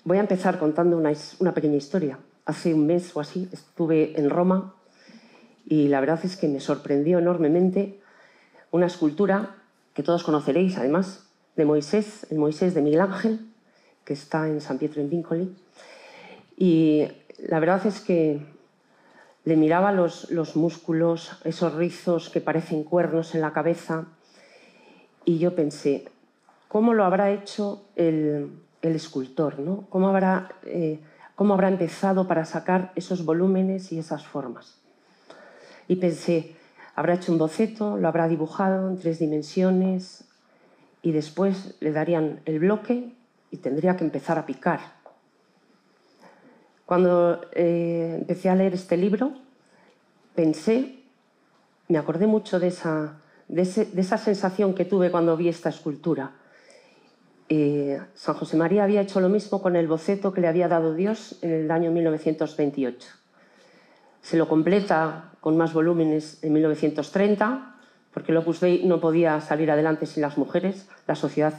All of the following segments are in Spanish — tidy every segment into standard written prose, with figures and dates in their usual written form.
Voy a empezar contando una pequeña historia. Hace un mes o así estuve en Roma y la verdad es que me sorprendió enormemente una escultura que todos conoceréis, además, de Moisés, el Moisés de Miguel Ángel, que está en San Pietro in Vincoli. Y la verdad es que le miraba los músculos, esos rizos que parecen cuernos en la cabeza, y yo pensé, ¿cómo lo habrá hecho el escultor, ¿no? ¿Cómo habrá empezado para sacar esos volúmenes y esas formas? Y pensé, habrá hecho un boceto, lo habrá dibujado en 3 dimensiones y después le darían el bloque y tendría que empezar a picar. Cuando empecé a leer este libro, me acordé mucho de esa sensación que tuve cuando vi esta escultura. San José María había hecho lo mismo con el boceto que le había dado Dios en el año 1928. Se lo completa con más volúmenes en 1930, porque el Opus Dei no podía salir adelante sin las mujeres. La sociedad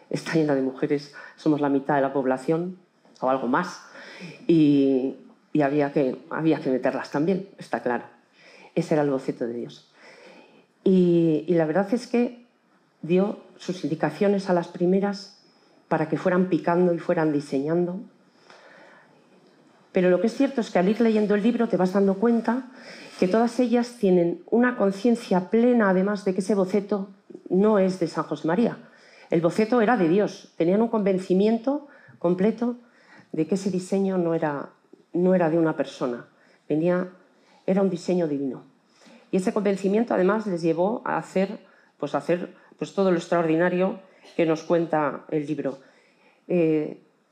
está llena de mujeres, somos la mitad de la población, o algo más, y había que meterlas también, está claro. Ese era el boceto de Dios. Y la verdad es que dio sus indicaciones a las primeras para que fueran picando y fueran diseñando. Pero lo que es cierto es que al ir leyendo el libro te vas dando cuenta que todas ellas tienen una conciencia plena, además de que ese boceto no es de San José María. El boceto era de Dios. Tenían un convencimiento completo de que ese diseño no era de una persona. Era un diseño divino. Y ese convencimiento, además, les llevó a hacer todo lo extraordinario que nos cuenta el libro.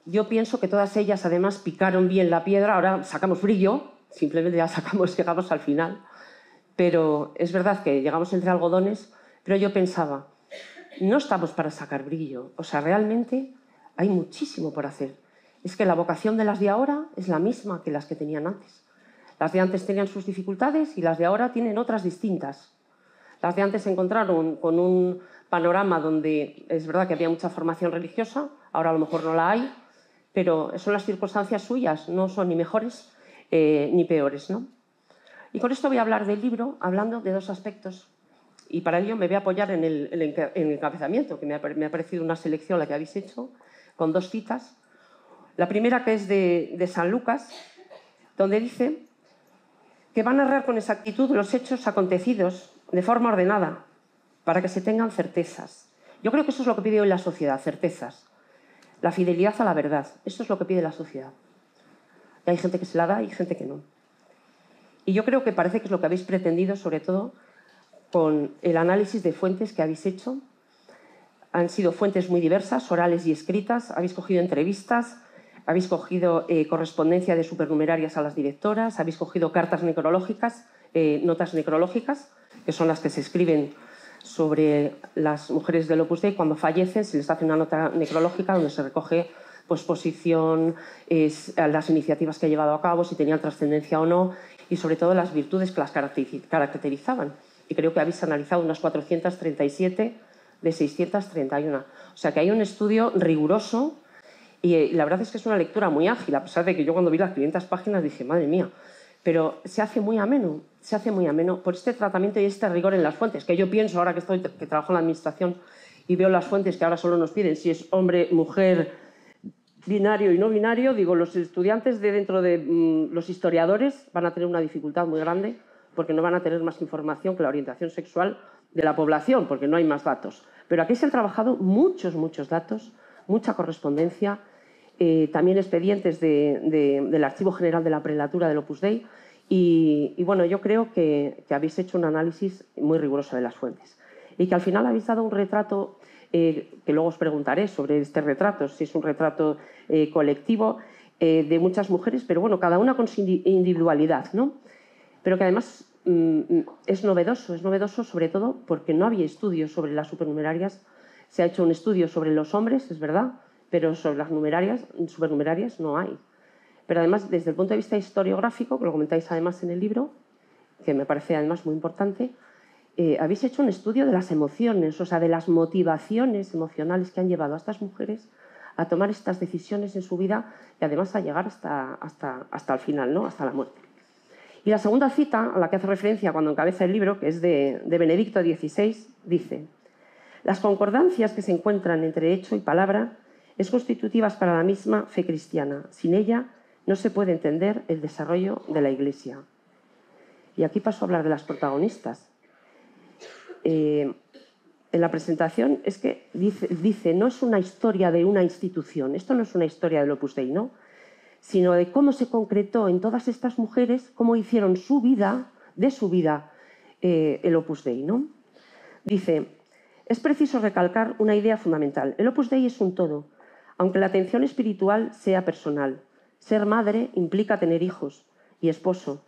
Yo pienso que todas ellas, además, picaron bien la piedra. Ahora sacamos brillo, simplemente ya llegamos al final. Pero es verdad que llegamos entre algodones, pero yo pensaba, no estamos para sacar brillo. O sea, realmente hay muchísimo por hacer. Es que la vocación de las de ahora es la misma que las que tenían antes. Las de antes tenían sus dificultades y las de ahora tienen otras distintas. Las de antes se encontraron con un panorama donde es verdad que había mucha formación religiosa, ahora a lo mejor no la hay, pero son las circunstancias suyas, no son ni mejores ni peores, ¿no? Y con esto voy a hablar del libro, hablando de 2 aspectos. Y para ello me voy a apoyar en el encabezamiento, que me ha parecido una selección la que habéis hecho, con 2 citas. La primera, que es de San Lucas, donde dice que va a narrar con exactitud los hechos acontecidos de forma ordenada, para que se tengan certezas. Yo creo que eso es lo que pide hoy la sociedad, certezas. La fidelidad a la verdad, eso es lo que pide la sociedad. Y hay gente que se la da y gente que no. Y yo creo que parece que es lo que habéis pretendido, sobre todo con el análisis de fuentes que habéis hecho. Han sido fuentes muy diversas, orales y escritas. Habéis cogido entrevistas, habéis cogido correspondencia de supernumerarias a las directoras, habéis cogido cartas necrológicas, notas necrológicas, que son las que se escriben sobre las mujeres del Opus Dei. Cuando fallecen se les hace una nota necrológica donde se recoge posición, las iniciativas que ha llevado a cabo, si tenían trascendencia o no, y sobre todo las virtudes que las caracterizaban. Y creo que habéis analizado unas 437 de 631. O sea que hay un estudio riguroso y la verdad es que es una lectura muy ágil, a pesar de que yo cuando vi las 500 páginas dije, madre mía, pero se hace muy ameno por este tratamiento y este rigor en las fuentes, que yo pienso ahora que trabajo en la administración y veo las fuentes que ahora solo nos piden si es hombre, mujer, binario y no binario. Digo, los estudiantes de dentro de los historiadores van a tener una dificultad muy grande porque no van a tener más información que la orientación sexual de la población, porque no hay más datos. Pero aquí se han trabajado muchos datos, mucha correspondencia, también expedientes del Archivo General de la Prelatura del Opus Dei y bueno, yo creo que habéis hecho un análisis muy riguroso de las fuentes y que al final habéis dado un retrato que luego os preguntaré sobre este retrato, si es un retrato colectivo de muchas mujeres, pero bueno, cada una con su individualidad, ¿no? Pero que además es novedoso sobre todo porque no había estudios sobre las supernumerarias. Se ha hecho un estudio sobre los hombres, es verdad, pero sobre las supernumerarias no hay. Pero además, desde el punto de vista historiográfico, que lo comentáis además en el libro, que me parece además muy importante, habéis hecho un estudio de las emociones, o sea, de las motivaciones emocionales que han llevado a estas mujeres a tomar estas decisiones en su vida y además a llegar hasta el final, ¿no? Hasta la muerte. Y la segunda cita a la que hace referencia cuando encabeza el libro, que es de Benedicto XVI, dice: las concordancias que se encuentran entre hecho y palabra es constitutivas para la misma fe cristiana. Sin ella no se puede entender el desarrollo de la Iglesia. Y aquí paso a hablar de las protagonistas. En la presentación es que dice, no es una historia de una institución, esto no es una historia del Opus Dei, ¿no? Sino de cómo se concretó en todas estas mujeres, cómo hicieron de su vida, el Opus Dei, ¿no? Dice, es preciso recalcar una idea fundamental. El Opus Dei es un todo, aunque la atención espiritual sea personal. Ser madre implica tener hijos y esposo,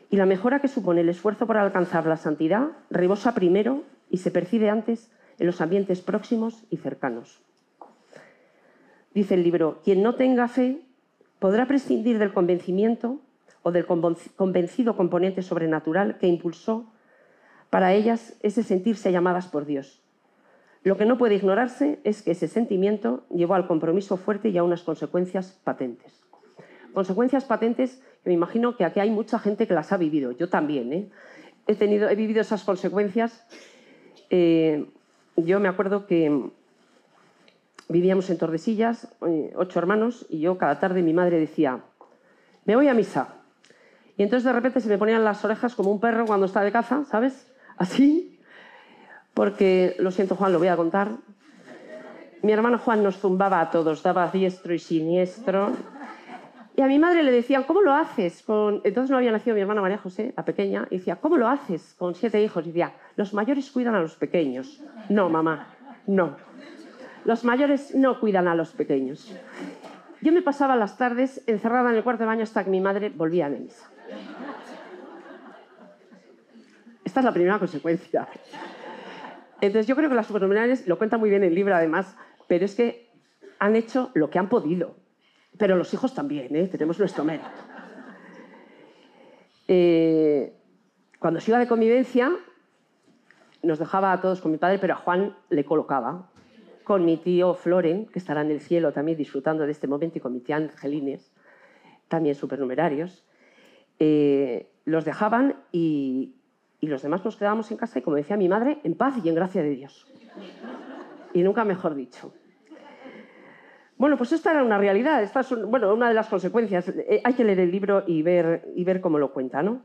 y la mejora que supone el esfuerzo por alcanzar la santidad rebosa primero y se percibe antes en los ambientes próximos y cercanos. Dice el libro, quien no tenga fe podrá prescindir del convencimiento o del convencido componente sobrenatural que impulsó para ellas ese sentirse llamadas por Dios. Lo que no puede ignorarse es que ese sentimiento llevó al compromiso fuerte y a unas consecuencias patentes. Consecuencias patentes que me imagino que aquí hay mucha gente que las ha vivido. Yo también, ¿eh? He vivido esas consecuencias. Yo me acuerdo que vivíamos en Tordesillas, 8 hermanos, y yo cada tarde mi madre decía, me voy a misa. Y entonces de repente se me ponían las orejas como un perro cuando está de caza, ¿sabes? Así, porque, lo siento Juan, lo voy a contar. Mi hermano Juan nos zumbaba a todos, daba diestro y siniestro. Y a mi madre le decían, ¿cómo lo haces? Entonces no había nacido mi hermana María José, la pequeña, y decía, ¿cómo lo haces con 7 hijos? Y decía, los mayores cuidan a los pequeños. No, mamá, no. Los mayores no cuidan a los pequeños. Yo me pasaba las tardes encerrada en el cuarto de baño hasta que mi madre volvía de misa. Esta es la primera consecuencia. Entonces yo creo que las superluminarias, lo cuenta muy bien el libro además, pero es que han hecho lo que han podido. Pero los hijos también, ¿eh? Tenemos nuestro mérito. Cuando se iba de convivencia, nos dejaba a todos con mi padre, pero a Juan le colocaba. Con mi tío Floren, que estará en el cielo también disfrutando de este momento, y con mi tía Angelines, también supernumerarios. Los dejaban y los demás nos quedábamos en casa y, como decía mi madre, en paz y en gracia de Dios. Y nunca mejor dicho. Bueno, pues esta era una realidad, esta es una de las consecuencias. Hay que leer el libro y ver cómo lo cuenta, ¿no?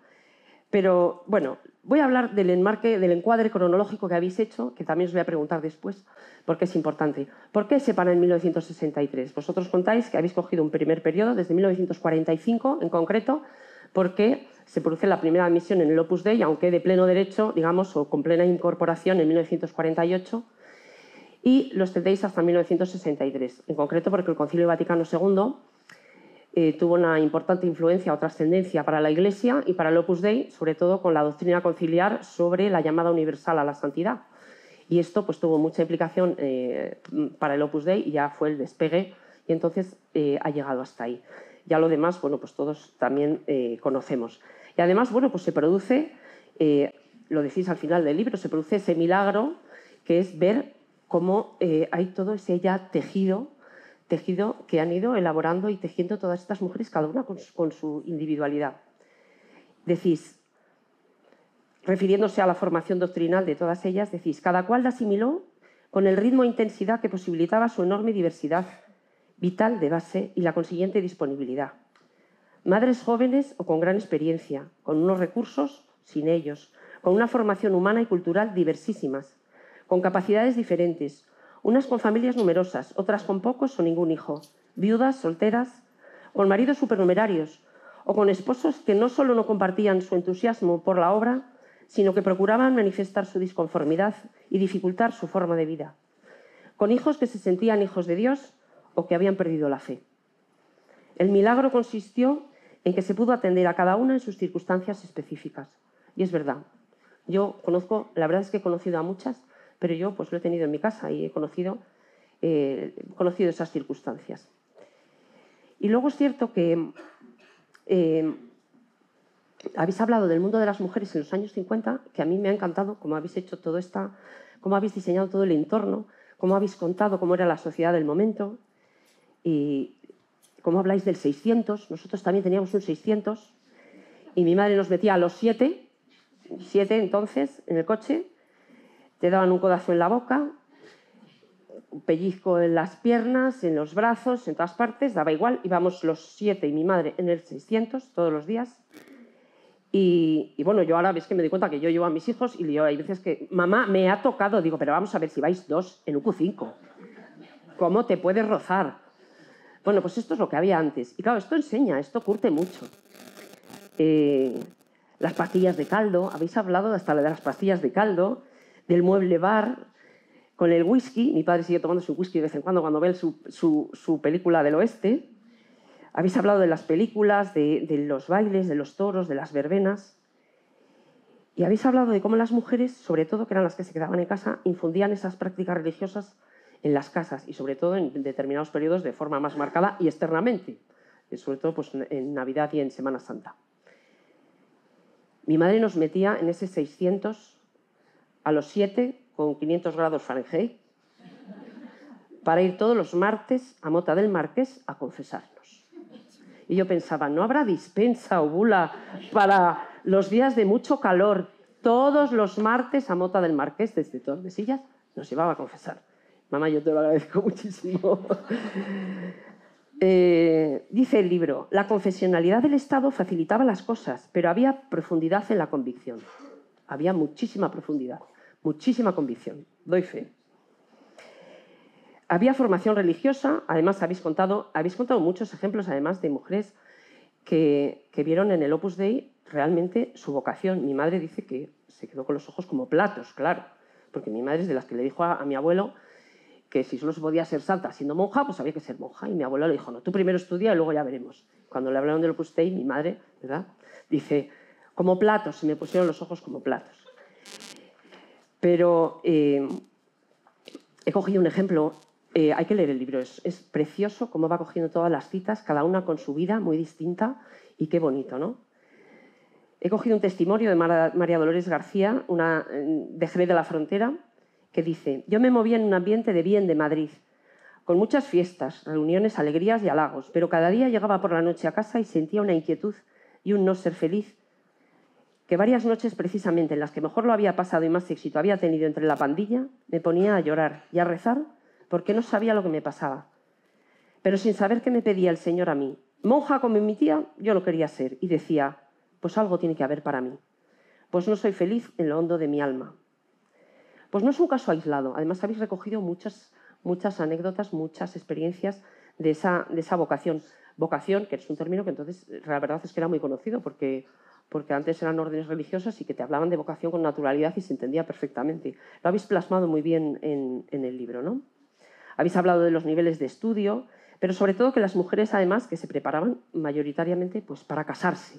Pero, bueno, voy a hablar del encuadre cronológico que habéis hecho, que también os voy a preguntar después, porque es importante. ¿Por qué se para en 1963? Vosotros contáis que habéis cogido un primer periodo, desde 1945 en concreto, porque se produce la primera admisión en el Opus Dei, aunque de pleno derecho, digamos, o con plena incorporación en 1948, y lo extendéis hasta 1963, en concreto porque el Concilio Vaticano II tuvo una importante influencia o trascendencia para la Iglesia y para el Opus Dei, sobre todo con la doctrina conciliar sobre la llamada universal a la santidad. Y esto pues, tuvo mucha implicación para el Opus Dei y ya fue el despegue y entonces ha llegado hasta ahí. Ya lo demás, bueno, pues todos también conocemos. Y además, bueno, pues se produce, lo decís al final del libro, se produce ese milagro que es ver cómo hay todo ese ya tejido que han ido elaborando y tejiendo todas estas mujeres, cada una con su individualidad. Decís, refiriéndose a la formación doctrinal de todas ellas, decís, cada cual la asimiló con el ritmo e intensidad que posibilitaba su enorme diversidad vital de base y la consiguiente disponibilidad. Madres jóvenes o con gran experiencia, con unos recursos sin ellos, con una formación humana y cultural diversísimas, con capacidades diferentes, unas con familias numerosas, otras con pocos o ningún hijo, viudas, solteras, con maridos supernumerarios o con esposos que no solo no compartían su entusiasmo por la obra, sino que procuraban manifestar su disconformidad y dificultar su forma de vida, con hijos que se sentían hijos de Dios o que habían perdido la fe. El milagro consistió en que se pudo atender a cada una en sus circunstancias específicas. Y es verdad, la verdad es que he conocido a muchas, pero yo pues lo he tenido en mi casa y he conocido esas circunstancias. Y luego es cierto que habéis hablado del mundo de las mujeres en los años 50, que a mí me ha encantado cómo habéis hecho cómo habéis diseñado todo el entorno, cómo habéis contado cómo era la sociedad del momento. Y ¿cómo habláis del 600? Nosotros también teníamos un 600 y mi madre nos metía a los 7 entonces, en el coche, te daban un codazo en la boca, un pellizco en las piernas, en los brazos, en todas partes, daba igual, íbamos los 7 y mi madre en el 600 todos los días. Y bueno, yo ahora ves que me doy cuenta que yo llevo a mis hijos y hay veces que, mamá, me ha tocado, digo, pero vamos a ver si vais 2 en un Q5. ¿Cómo te puedes rozar? Bueno, pues esto es lo que había antes. Y claro, esto enseña, esto curte mucho. Las pastillas de caldo, habéis hablado hasta de las pastillas de caldo, del mueble bar, con el whisky. Mi padre sigue tomando su whisky de vez en cuando ve su película del oeste. Habéis hablado de las películas, de los bailes, de los toros, de las verbenas. Y habéis hablado de cómo las mujeres, sobre todo que eran las que se quedaban en casa, infundían esas prácticas religiosas en las casas y sobre todo en determinados periodos de forma más marcada y externamente, sobre todo pues, en Navidad y en Semana Santa. Mi madre nos metía en ese 600 a los 7 con 500 grados Fahrenheit para ir todos los martes a Mota del Marqués a confesarnos. Y yo pensaba, ¿no habrá dispensa o bula para los días de mucho calor? Todos los martes a Mota del Marqués, desde Tordesillas, nos llevaba a confesar. Mamá, yo te lo agradezco muchísimo. Dice el libro, la confesionalidad del Estado facilitaba las cosas, pero había profundidad en la convicción. Había muchísima profundidad, muchísima convicción. Doy fe. Había formación religiosa, además habéis contado muchos ejemplos, además, de mujeres que vieron en el Opus Dei realmente su vocación. Mi madre dice que se quedó con los ojos como platos, claro, porque mi madre es de las que le dijo a mi abuelo que si solo se podía ser santa siendo monja, pues había que ser monja. Y mi abuelo le dijo, no, tú primero estudia y luego ya veremos. Cuando le hablaron del Opus Dei, mi madre, ¿verdad?, dice, como platos, se me pusieron los ojos como platos. Pero he cogido un ejemplo. Hay que leer el libro, es precioso cómo va cogiendo todas las citas, cada una con su vida muy distinta, y qué bonito, ¿no? He cogido un testimonio de María Dolores García, una de Jerez de la Frontera, que dice, yo me movía en un ambiente de bien de Madrid, con muchas fiestas, reuniones, alegrías y halagos, pero cada día llegaba por la noche a casa y sentía una inquietud y un no ser feliz, que varias noches precisamente en las que mejor lo había pasado y más éxito había tenido entre la pandilla, me ponía a llorar y a rezar porque no sabía lo que me pasaba. Pero sin saber qué me pedía el Señor a mí. Monja como mi tía, yo lo quería ser y decía, pues algo tiene que haber para mí. Pues no soy feliz en lo hondo de mi alma. Pues no es un caso aislado. Además, habéis recogido muchas anécdotas, muchas experiencias de esa vocación. Vocación, que es un término que entonces la verdad es que era muy conocido porque antes eran órdenes religiosas y que te hablaban de vocación con naturalidad y se entendía perfectamente. Lo habéis plasmado muy bien en el libro, ¿no? Habéis hablado de los niveles de estudio, pero sobre todo que las mujeres, además, que se preparaban mayoritariamente pues, para casarse.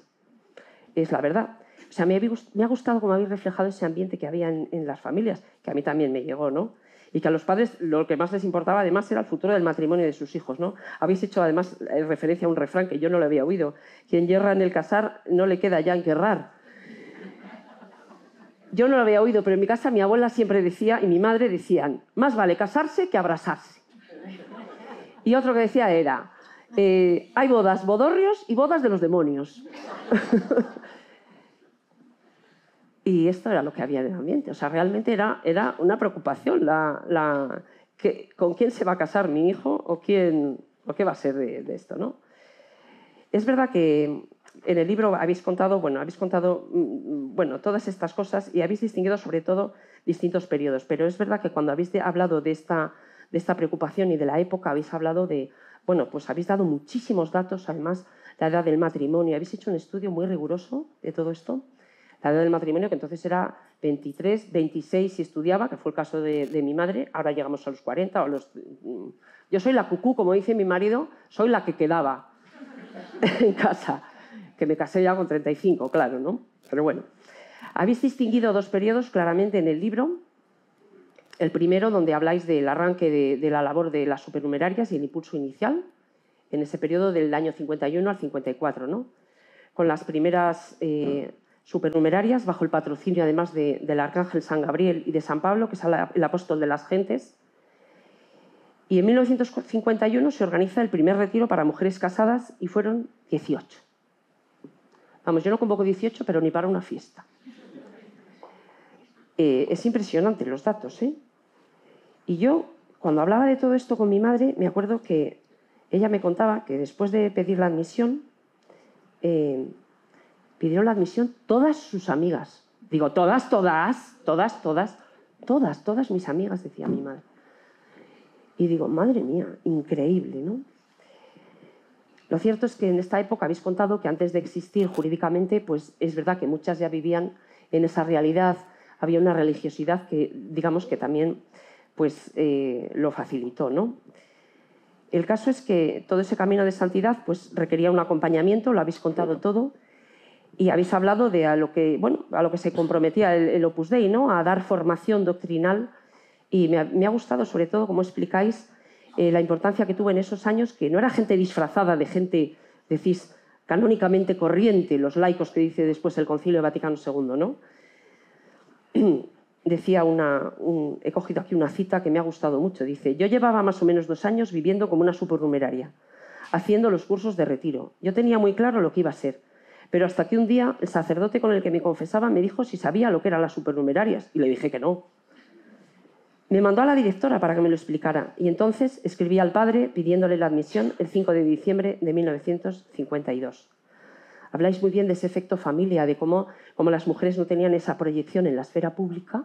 Es la verdad. O sea, me ha gustado cómo habéis reflejado ese ambiente que había en las familias, que a mí también me llegó, ¿no? Y que a los padres lo que más les importaba, además, era el futuro del matrimonio de sus hijos, ¿no? Habéis hecho, además, referencia a un refrán que yo no lo había oído. Quien yerra en el casar no le queda ya en querrar. Yo no lo había oído, pero en mi casa mi abuela siempre decía y mi madre decían, más vale casarse que abrazarse. Y otro que decía era, hay bodas, bodorrios y bodas de los demonios. Y esto era lo que había en el ambiente. O sea, realmente era una preocupación ¿con quién se va a casar mi hijo o qué va a ser de esto, ¿no? Es verdad que en el libro habéis contado todas estas cosas y habéis distinguido sobre todo distintos periodos, pero es verdad que cuando habéis hablado de esta preocupación y de la época habéis hablado pues habéis dado muchísimos datos, además la edad del matrimonio, habéis hecho un estudio muy riguroso de todo esto, la edad del matrimonio que entonces era 23, 26 si estudiaba, que fue el caso de mi madre, ahora llegamos a los 40 yo soy la cucú, como dice mi marido, soy la que quedaba en casa, que me casé ya con 35, claro, ¿no? Pero bueno, habéis distinguido dos periodos claramente en el libro. El primero, donde habláis del arranque de la labor de las supernumerarias y el impulso inicial, en ese periodo del año 51 al 54, ¿no? Con las primeras supernumerarias, bajo el patrocinio además del arcángel San Gabriel y de San Pablo, que es el apóstol de las gentes. Y en 1951 se organiza el primer retiro para mujeres casadas y fueron 18. Vamos, yo no convoco 18, pero ni para una fiesta. Es impresionante los datos, ¿eh? Y yo, cuando hablaba de todo esto con mi madre, me acuerdo que ella me contaba que después de pedir la admisión, pidieron la admisión todas sus amigas. Digo, todas mis amigas, decía mi madre. Y digo, madre mía, increíble, ¿no? Lo cierto es que en esta época habéis contado que antes de existir jurídicamente, pues es verdad que muchas ya vivían en esa realidad, había una religiosidad que, digamos, que también pues, lo facilitó, ¿no? El caso es que todo ese camino de santidad pues, requería un acompañamiento, lo habéis contado todo, y habéis hablado de a lo que se comprometía el Opus Dei, ¿no? A dar formación doctrinal, y me ha gustado sobre todo cómo explicáis la importancia que tuvo en esos años, que no era gente disfrazada de gente, decís, canónicamente corriente, los laicos que dice después el Concilio Vaticano II, ¿no? Decía he cogido aquí una cita que me ha gustado mucho. Dice, yo llevaba más o menos 2 años viviendo como una supernumeraria, haciendo los cursos de retiro. Yo tenía muy claro lo que iba a ser, pero hasta que un día el sacerdote con el que me confesaba me dijo si sabía lo que eran las supernumerarias, y le dije que no. Me mandó a la directora para que me lo explicara, y entonces escribí al padre pidiéndole la admisión el 5 de diciembre de 1952. Habláis muy bien de ese efecto familia, de cómo las mujeres no tenían esa proyección en la esfera pública,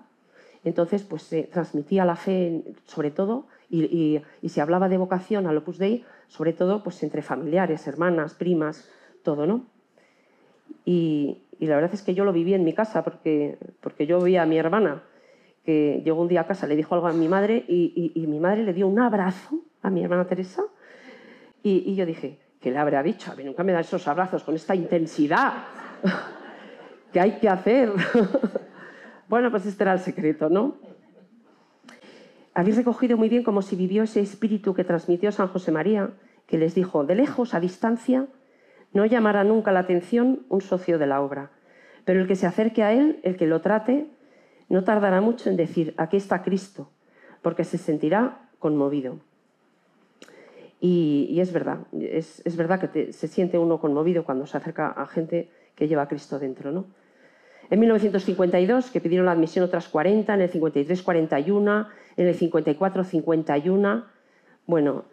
entonces pues se transmitía la fe sobre todo y se hablaba de vocación al Opus Dei, sobre todo pues entre familiares, hermanas, primas, todo, ¿no? Y la verdad es que yo lo viví en mi casa porque yo vi a mi hermana que llegó un día a casa, le dijo algo a mi madre y mi madre le dio un abrazo a mi hermana Teresa y yo dije, ¿qué le habrá dicho? A mí nunca me da esos abrazos con esta intensidad. ¿Qué hay que hacer? Bueno, pues este era el secreto, ¿no? Habéis recogido muy bien cómo se vivió ese espíritu que transmitió San José María, que les dijo, de lejos, a distancia, no llamará nunca la atención un socio de la obra, pero el que se acerque a él, el que lo trate, no tardará mucho en decir, aquí está Cristo, porque se sentirá conmovido. Y es verdad, es verdad que se siente uno conmovido cuando se acerca a gente que lleva a Cristo dentro, ¿no? En 1952, que pidieron la admisión otras 40, en el 53, 41, en el 54, 51. Bueno,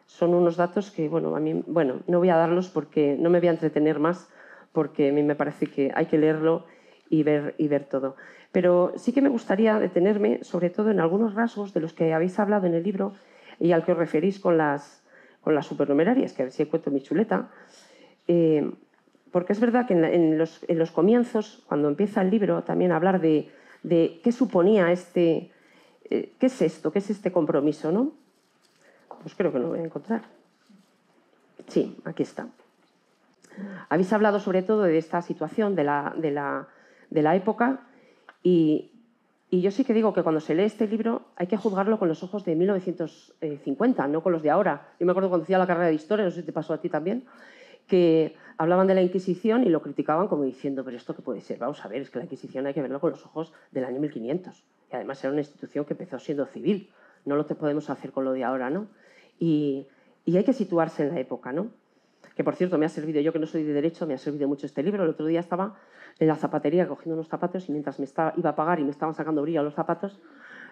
son unos datos que, no voy a darlos porque no me voy a entretener más, porque a mí me parece que hay que leerlo y ver todo. Pero sí que me gustaría detenerme, sobre todo, en algunos rasgos de los que habéis hablado en el libro y al que os referís con las supernumerarias, que a ver si encuentro mi chuleta. Porque es verdad que en los comienzos, cuando empieza el libro, también a hablar de qué suponía qué es esto, qué es este compromiso, ¿no? Pues creo que lo voy a encontrar. Sí, aquí está. Habéis hablado sobre todo de esta situación de la época y yo sí que digo que cuando se lee este libro hay que juzgarlo con los ojos de 1950, no con los de ahora. Yo me acuerdo cuando hacía la carrera de Historia, no sé si te pasó a ti también, que hablaban de la Inquisición y lo criticaban como diciendo, pero ¿esto qué puede ser? Vamos a ver, es que la Inquisición hay que verlo con los ojos del año 1500. Y además era una institución que empezó siendo civil. No lo podemos hacer con lo de ahora, ¿no? Y hay que situarse en la época, ¿no? Que, por cierto, me ha servido, yo que no soy de Derecho, me ha servido mucho este libro. El otro día estaba en la zapatería cogiendo unos zapatos y mientras iba a pagar y me estaban sacando brillo a los zapatos,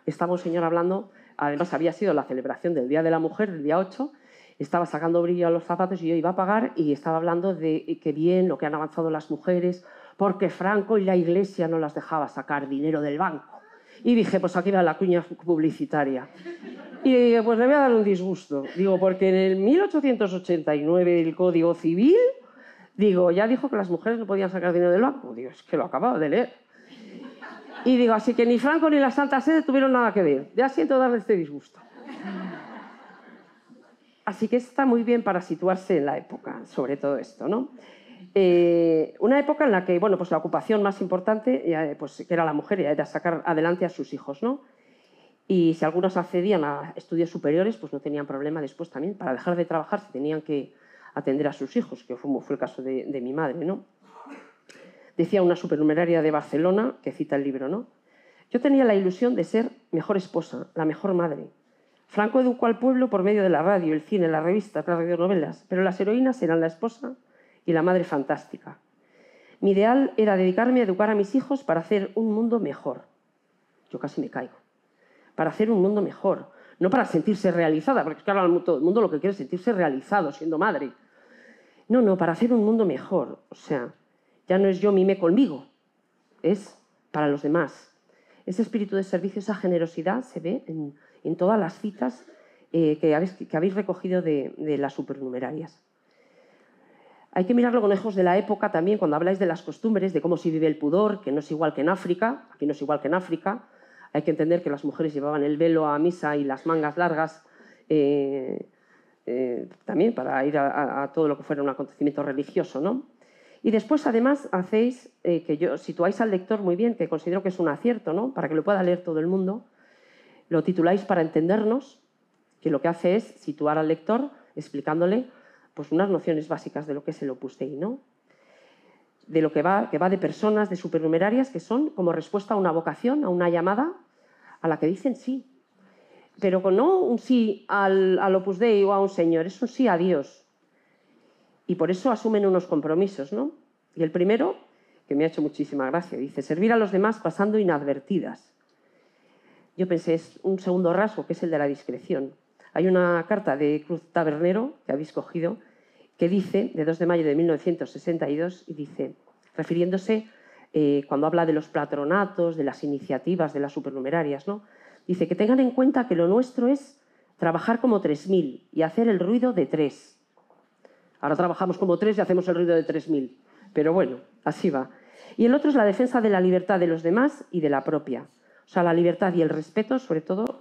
estaba un señor hablando, además había sido la celebración del Día de la Mujer, del día 8, estaba sacando brillo a los zapatos y yo iba a pagar y estaba hablando de que bien lo que han avanzado las mujeres, porque Franco y la Iglesia no las dejaba sacar dinero del banco. Y dije, pues aquí va la cuña publicitaria. Y pues le voy a dar un disgusto. Digo, porque en el 1889 el Código Civil, digo, ya dijo que las mujeres no podían sacar dinero del banco. Digo, es que lo acababa de leer. Y digo, así que ni Franco ni la Santa Sede tuvieron nada que ver. Ya siento darle este disgusto. Así que está muy bien para situarse en la época, sobre todo esto, ¿no? Una época en la que, bueno, pues la ocupación más importante, pues, que era la mujer, era sacar adelante a sus hijos, ¿no? Y si algunos accedían a estudios superiores, pues no tenían problema después también. Para dejar de trabajar se tenían que atender a sus hijos, que fue el caso de mi madre, ¿no? Decía una supernumeraria de Barcelona, que cita el libro, ¿no? Yo tenía la ilusión de ser mejor esposa, la mejor madre. Franco educó al pueblo por medio de la radio, el cine, las revistas, las radionovelas, pero las heroínas eran la esposa y la madre fantástica. Mi ideal era dedicarme a educar a mis hijos para hacer un mundo mejor. Yo casi me caigo. Para hacer un mundo mejor, no para sentirse realizada, porque claro, todo el mundo lo que quiere es sentirse realizado siendo madre. No, para hacer un mundo mejor. O sea, ya no es yo mime conmigo, es para los demás. Ese espíritu de servicio, esa generosidad se ve en todas las citas que habéis recogido de las supernumerarias. Hay que mirarlo con ojos de la época también, cuando habláis de las costumbres, de cómo se vive el pudor, que no es igual que en África, aquí no es igual que en África. Hay que entender que las mujeres llevaban el velo a misa y las mangas largas también para ir a todo lo que fuera un acontecimiento religioso, ¿no? Y después, además, hacéis situáis al lector muy bien, que considero que es un acierto, ¿no? Para que lo pueda leer todo el mundo. Lo tituláis Para entendernos, que lo que hace es situar al lector explicándole pues, unas nociones básicas de lo que es el Opus Dei, ¿no? De lo que va de personas, de supernumerarias, que son como respuesta a una vocación, a una llamada, a la que dicen sí. Pero no un sí al Opus Dei o a un señor, es un sí a Dios. Y por eso asumen unos compromisos, ¿no? Y el primero, que me ha hecho muchísima gracia, dice, servir a los demás pasando inadvertidas. Yo pensé, es un segundo rasgo, que es el de la discreción. Hay una carta de Cruz Tabernero, que habéis cogido, que dice, de 2 de mayo de 1962, y dice, refiriéndose, cuando habla de los patronatos, de las iniciativas, de las supernumerarias, ¿no? Dice que tengan en cuenta que lo nuestro es trabajar como 3.000 y hacer el ruido de 3. Ahora trabajamos como 3 y hacemos el ruido de 3.000. Pero bueno, así va. Y el otro es la defensa de la libertad de los demás y de la propia. O sea, la libertad y el respeto, sobre todo,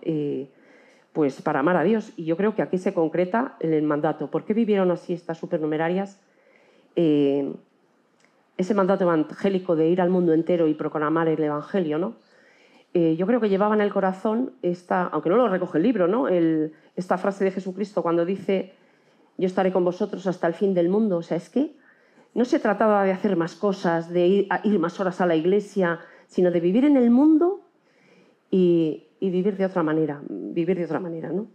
pues para amar a Dios. Y yo creo que aquí se concreta en el mandato. ¿Por qué vivieron así estas supernumerarias? Ese mandato evangélico de ir al mundo entero y proclamar el Evangelio, ¿no? Yo creo que llevaba en el corazón, aunque no lo recoge el libro, ¿no? Esta frase de Jesucristo cuando dice, yo estaré con vosotros hasta el fin del mundo. O sea, es que no se trataba de hacer más cosas, de ir más horas a la iglesia, sino de vivir en el mundo y vivir de otra manera, ¿no?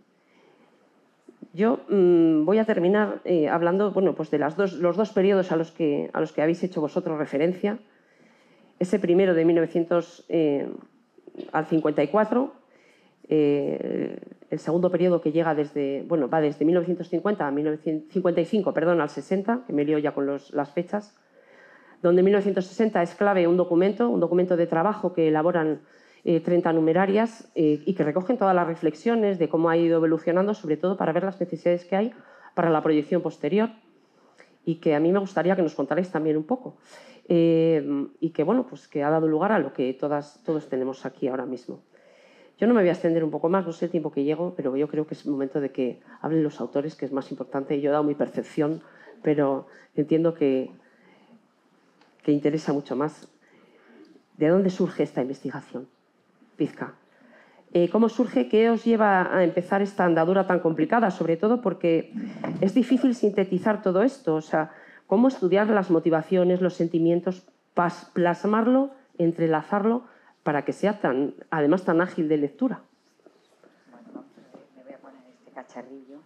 Yo voy a terminar hablando, bueno, pues de los dos periodos a los que habéis hecho vosotros referencia. Ese primero de 1900 al 54, el segundo periodo que llega va desde 1950 a 1955, perdón, al 60, que me lío ya con las fechas, donde en 1960 es clave un documento de trabajo que elaboran 30 numerarias y que recogen todas las reflexiones de cómo ha ido evolucionando, sobre todo para ver las necesidades que hay para la proyección posterior, y que a mí me gustaría que nos contarais también un poco. Y que, bueno, pues que ha dado lugar a lo que todos tenemos aquí ahora mismo. Yo no me voy a extender un poco más, no sé el tiempo que llego, pero yo creo que es el momento de que hablen los autores, que es más importante. Yo he dado mi percepción, pero entiendo que interesa mucho más. ¿De dónde surge esta investigación? Pizca. ¿Cómo surge? ¿Qué os lleva a empezar esta andadura tan complicada? Sobre todo porque es difícil sintetizar todo esto. O sea, ¿cómo estudiar las motivaciones, los sentimientos, plasmarlo, entrelazarlo, para que sea además tan ágil de lectura? Bueno, vamos a ver, me voy a poner este cacharrillo.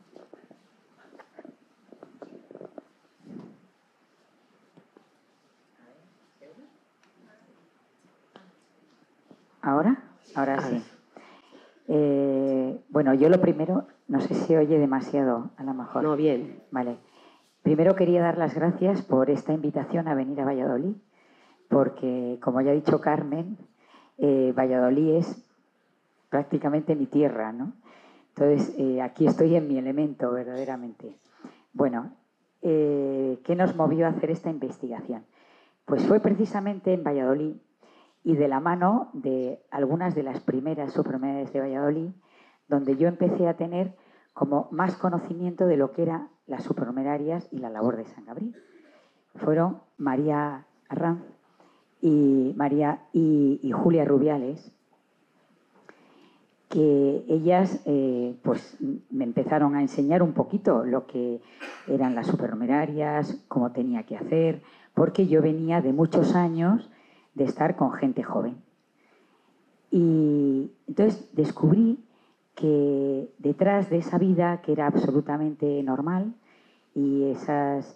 ¿Ahora? Ahora sí. Bueno, yo lo primero, no sé si oye demasiado, a lo mejor. No, bien. Vale. Primero quería dar las gracias por esta invitación a venir a Valladolid, porque, como ya ha dicho Carmen, Valladolid es prácticamente mi tierra, ¿no? Entonces, aquí estoy en mi elemento, verdaderamente. Bueno, ¿qué nos movió a hacer esta investigación? Pues fue precisamente en Valladolid y de la mano de algunas de las primeras supernumerarias de Valladolid, donde yo empecé a tener como más conocimiento de lo que eran las supernumerarias y la labor de San Gabriel. Fueron María Arranz y Julia Rubiales, que ellas pues me empezaron a enseñar un poquito lo que eran las supernumerarias, cómo tenía que hacer, porque yo venía de muchos años de estar con gente joven. Y entonces descubrí que detrás de esa vida, que era absolutamente normal, y esas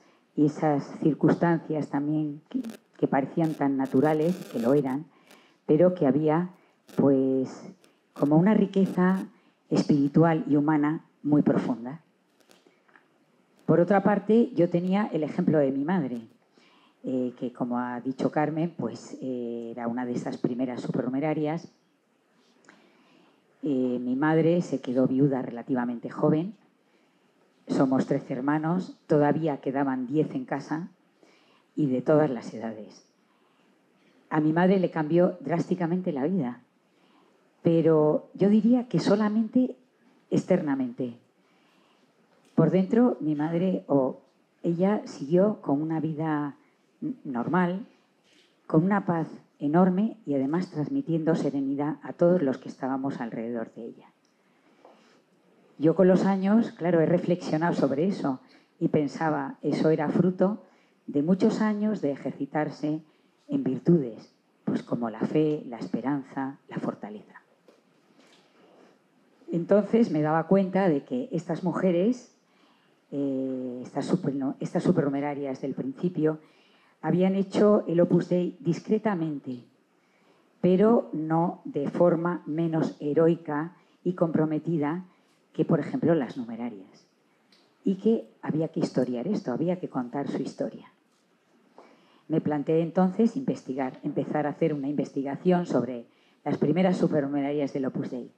circunstancias también que parecían tan naturales, que lo eran, pero que había pues como una riqueza espiritual y humana muy profunda. Por otra parte, yo tenía el ejemplo de mi madre, que como ha dicho Carmen, pues era una de esas primeras supernumerarias. Mi madre se quedó viuda relativamente joven. Somos 13 hermanos, todavía quedaban 10 en casa y de todas las edades. A mi madre le cambió drásticamente la vida, pero yo diría que solamente externamente. Por dentro, mi madre ella siguió con una vida normal, con una paz enorme y además transmitiendo serenidad a todos los que estábamos alrededor de ella. Yo con los años, claro, he reflexionado sobre eso y pensaba, eso era fruto de muchos años de ejercitarse en virtudes, pues como la fe, la esperanza, la fortaleza. Entonces me daba cuenta de que estas mujeres, estas supernumerarias del principio, habían hecho el Opus Dei discretamente, pero no de forma menos heroica y comprometida que, por ejemplo, las numerarias. Y que había que historiar esto, había que contar su historia. Me planteé entonces empezar a hacer una investigación sobre las primeras supernumerarias del Opus Dei.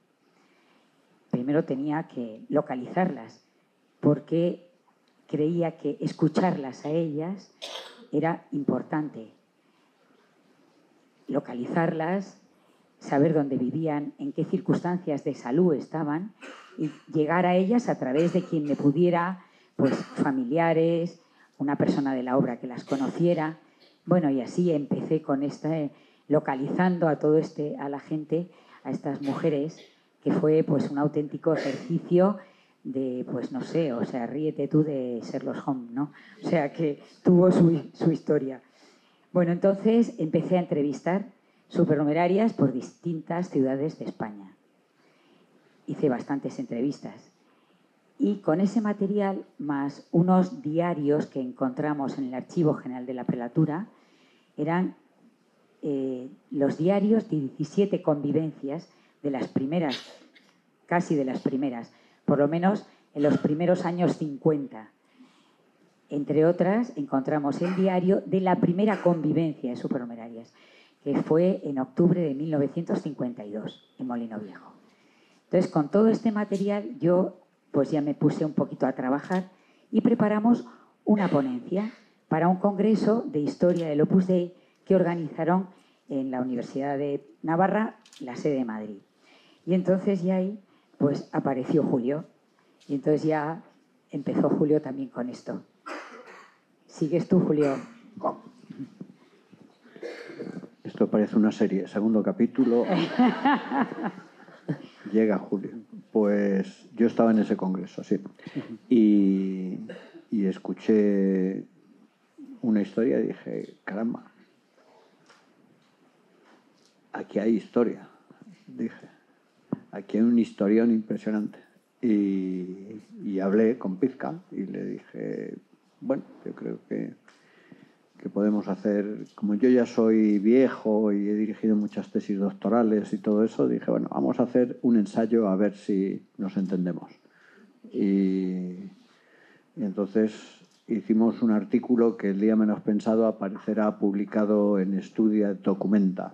Primero tenía que localizarlas, porque creía que escucharlas a ellas era importante. Localizarlas, saber dónde vivían, en qué circunstancias de salud estaban y llegar a ellas a través de quien me pudiera, pues familiares, una persona de la obra que las conociera. Bueno, y así empecé con localizando a la gente, a estas mujeres, que fue pues un auténtico ejercicio de, pues no sé, o sea, ríete tú de Sherlock Holmes, ¿no? O sea, que tuvo su historia. Bueno, entonces empecé a entrevistar supernumerarias por distintas ciudades de España. Hice bastantes entrevistas. Y con ese material, más unos diarios que encontramos en el Archivo General de la Prelatura, eran los diarios de 17 convivencias de las primeras, casi de las primeras, por lo menos en los primeros años 50. Entre otras, encontramos el diario de la primera convivencia de supernumerarias, que fue en octubre de 1952, en Molino Viejo. Entonces, con todo este material, yo pues ya me puse un poquito a trabajar y preparamos una ponencia para un congreso de historia del Opus Dei que organizaron en la Universidad de Navarra, la sede de Madrid. Y entonces ya ahí pues apareció Julio. Y entonces ya empezó Julio también con esto. ¿Sigues tú, Julio? Esto parece una serie. Segundo capítulo. Llega Julio. Pues yo estaba en ese congreso, sí. Y escuché una historia y dije, caramba, aquí hay historia. Dije, aquí hay un historión impresionante. Y hablé con Pizca y le dije, bueno, yo creo que podemos hacer, como yo ya soy viejo y he dirigido muchas tesis doctorales y todo eso, dije, bueno, vamos a hacer un ensayo a ver si nos entendemos. Y entonces hicimos un artículo que el día menos pensado aparecerá publicado en Estudia Documenta,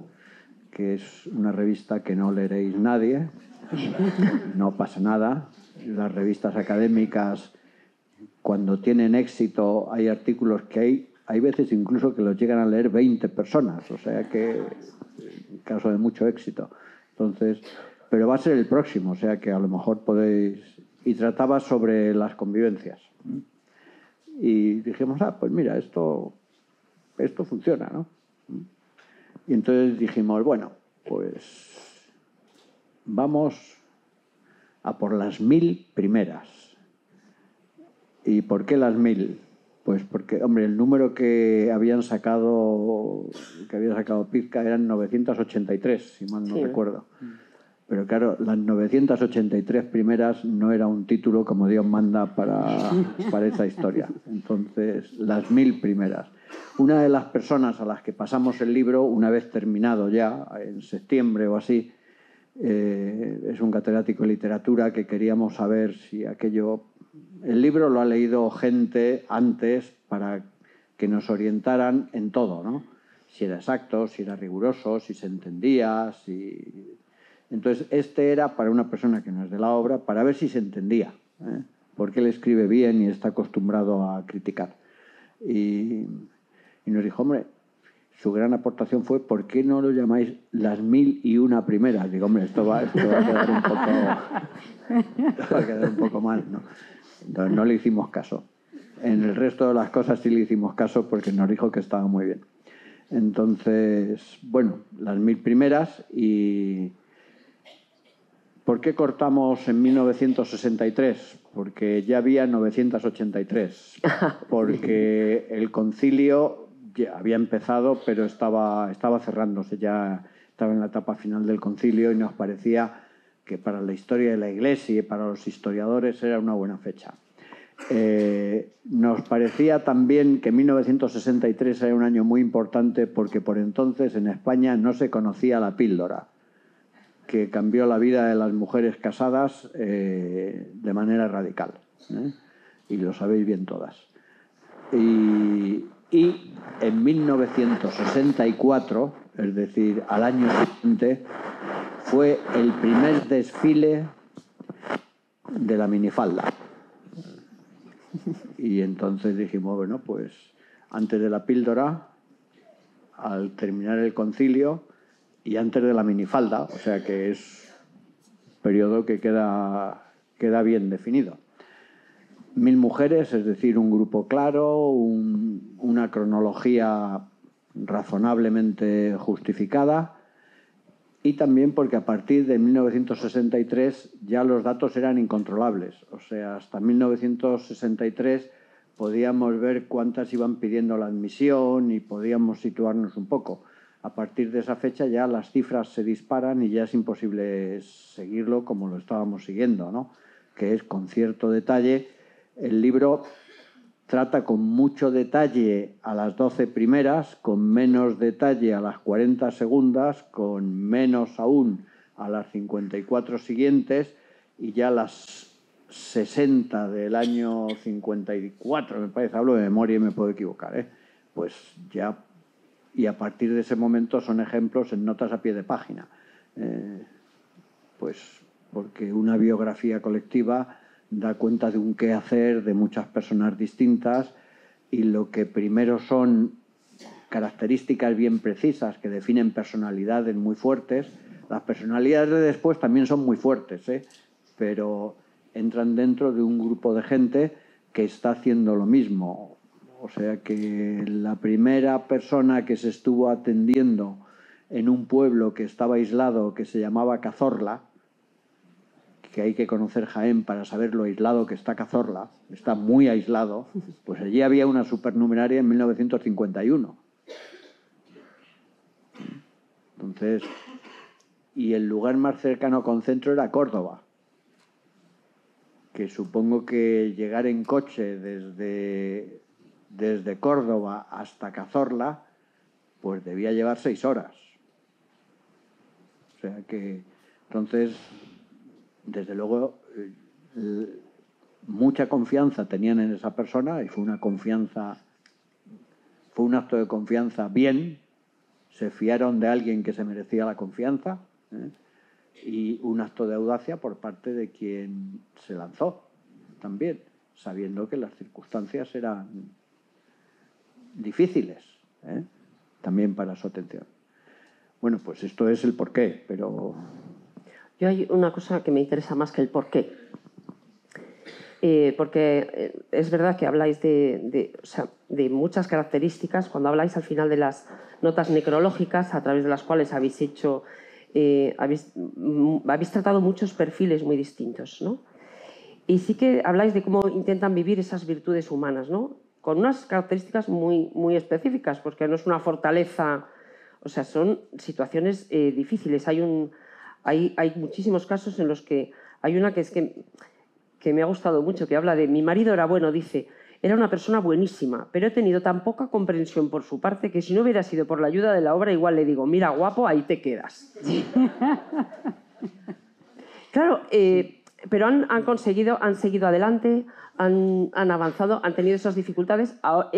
que es una revista que no leeréis nadie, no pasa nada. Las revistas académicas, cuando tienen éxito, hay artículos que hay veces incluso que los llegan a leer 20 personas, o sea que en caso de mucho éxito. Entonces, pero va a ser el próximo, o sea que a lo mejor podéis... Y trataba sobre las convivencias. Y dijimos, pues mira, esto funciona, ¿no? Y entonces dijimos, bueno, pues vamos a por las 1000 primeras. ¿Y por qué las 1000? Pues porque, hombre, el número que había sacado Pizca eran 983, si mal no recuerdo. Pero claro, las 983 primeras no era un título como Dios manda para esa historia. Entonces, las 1000 primeras. Una de las personas a las que pasamos el libro, una vez terminado ya, en septiembre o así, es un catedrático de literatura que queríamos saber si aquello... El libro lo ha leído gente antes para que nos orientaran en todo, ¿no? Si era exacto, si era riguroso, si se entendía, si... Entonces, este era para una persona que no es de la obra, para ver si se entendía, ¿eh? Porque él escribe bien y está acostumbrado a criticar. Y nos dijo, hombre, su gran aportación fue, ¿por qué no lo llamáis las 1001 primeras? Digo, hombre, esto va a quedar un poco mal, ¿no? Entonces no le hicimos caso. En el resto de las cosas sí le hicimos caso porque nos dijo que estaba muy bien. Entonces, bueno, las 1000 primeras. Y ¿por qué cortamos en 1963? Porque ya había 983. Porque el concilio ya había empezado, pero estaba cerrándose, ya estaba en la etapa final del concilio y nos parecía que para la historia de la Iglesia y para los historiadores era una buena fecha. Nos parecía también que 1963 era un año muy importante porque por entonces en España no se conocía la píldora, que cambió la vida de las mujeres casadas de manera radical, ¿eh? Y lo sabéis bien todas. Y en 1964, es decir, al año siguiente, fue el primer desfile de la minifalda. Y entonces dijimos, bueno, pues antes de la píldora, al terminar el concilio y antes de la minifalda, o sea que es un periodo que queda bien definido. 1000 mujeres, es decir, un grupo claro, una cronología razonablemente justificada, y también porque a partir de 1963 ya los datos eran incontrolables. O sea, hasta 1963 podíamos ver cuántas iban pidiendo la admisión y podíamos situarnos un poco. A partir de esa fecha ya las cifras se disparan y ya es imposible seguirlo como lo estábamos siguiendo, ¿no? Que es con cierto detalle. El libro trata con mucho detalle a las 12 primeras, con menos detalle a las 40 segundas, con menos aún a las 54 siguientes, y ya las 60 del año 54, me parece, hablo de memoria y me puedo equivocar, ¿eh? Pues ya, y a partir de ese momento son ejemplos en notas a pie de página. Pues porque una biografía colectiva da cuenta de un quehacer de muchas personas distintas y lo que primero son características bien precisas que definen personalidades muy fuertes, las personalidades de después también son muy fuertes, pero entran dentro de un grupo de gente que está haciendo lo mismo. O sea que la primera persona que se estuvo atendiendo en un pueblo que estaba aislado, que se llamaba Cazorla, que hay que conocer Jaén para saber lo aislado que está Cazorla, está muy aislado, pues allí había una supernumeraria en 1951. Entonces, y el lugar más cercano a Concentro era Córdoba, que supongo que llegar en coche desde Córdoba hasta Cazorla, pues debía llevar 6 horas. O sea que, entonces, desde luego, mucha confianza tenían en esa persona y fue un acto de confianza bien. Se fiaron de alguien que se merecía la confianza, y un acto de audacia por parte de quien se lanzó también, sabiendo que las circunstancias eran difíciles, también para su atención. Bueno, pues esto es el porqué, pero... Yo hay una cosa que me interesa más que el porqué. Porque es verdad que habláis de muchas características, cuando habláis al final de las notas necrológicas, a través de las cuales habéis hecho, habéis tratado muchos perfiles muy distintos, ¿no? Y sí que habláis de cómo intentan vivir esas virtudes humanas, ¿no? Con unas características muy, muy específicas, porque no es una fortaleza, o sea, son situaciones difíciles. Hay Hay muchísimos casos en los que hay una que es que me ha gustado mucho, que habla de mi marido era bueno, dice, era una persona buenísima, pero he tenido tan poca comprensión por su parte que si no hubiera sido por la ayuda de la obra, igual le digo, mira, guapo, ahí te quedas. Claro, pero han conseguido, han seguido adelante, han avanzado, han tenido esas dificultades.